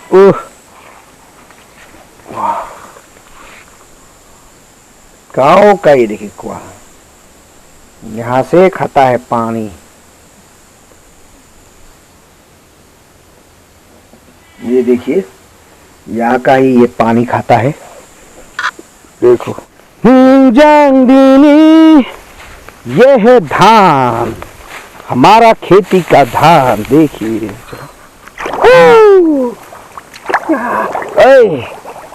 ओह गाँव का ये देखिए कुआं, यहाँ से खाता है पानी। ये देखिए यहाँ का ही ये पानी खाता है, देखो। जांगनी ये है धान, हमारा खेती का धान, देखिए।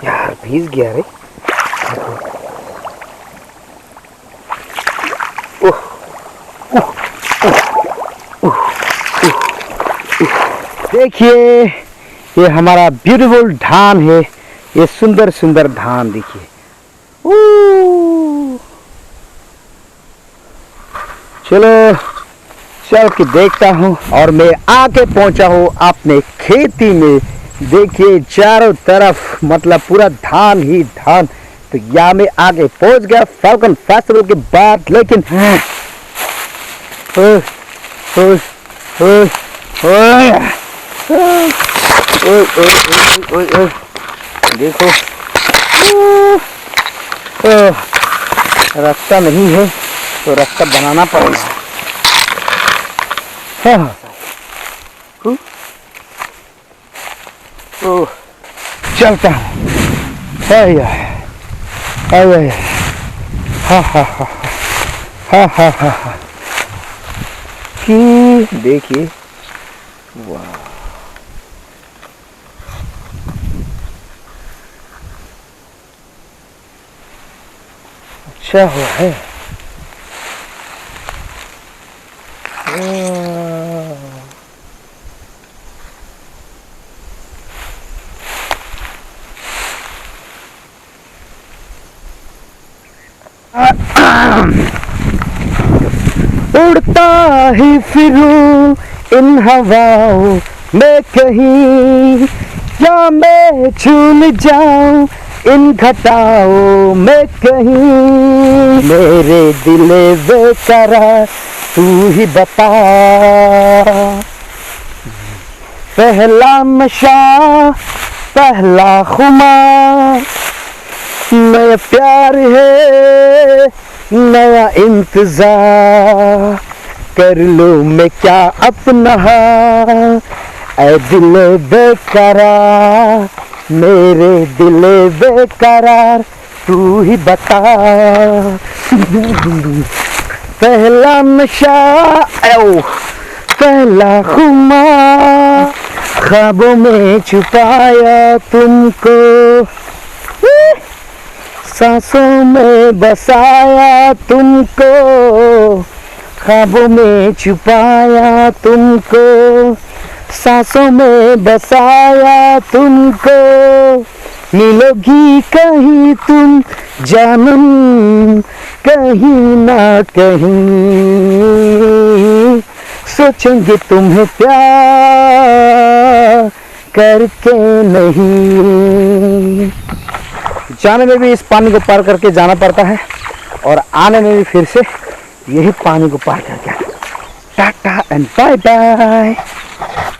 यार भीग गया रे। देखिए ये हमारा ब्यूटीफुल धान है, ये सुंदर सुंदर धान देखिए। चलो चल के देखता हूँ, और मैं आके पहुंचा हूँ अपने खेती में। देखिए चारों तरफ मतलब पूरा धान ही धान। तो यहाँ मैं आगे पहुंच गया फाल्कन फेस्टिवल के बाद, लेकिन देखो रास्ता नहीं है तो रास्ता बनाना पड़ेगा। चलता हूँ। देखिए वाह, अच्छा हुआ है। उड़ता ही फिरूं इन हवाओं में कहीं, या मैं झूल जाऊं इन घटाओं में कहीं। मेरे दिल बेकरार तू ही बता, पहला नशा पहला खुमार, नया प्यार है नया इंतजार, कर लो मैं क्या अपना ऐ दिल बेकरार, मेरे दिल बेकरार तू ही बता। पहला नशा पहला खुमार, ख्वाबों में छुपाया तुमको, सांसों में बसाया तुमको, ख्वाबों में छुपाया तुमको, सांसों में बसाया तुमको। मिलोगी कहीं तुम जानम, कहीं ना कहीं, सोचेंगे तुम्हें प्यार करके नहीं। जाने में भी इस पानी को पार करके जाना पड़ता है, और आने में भी फिर से यही पानी को पार करके। Tata and bye bye.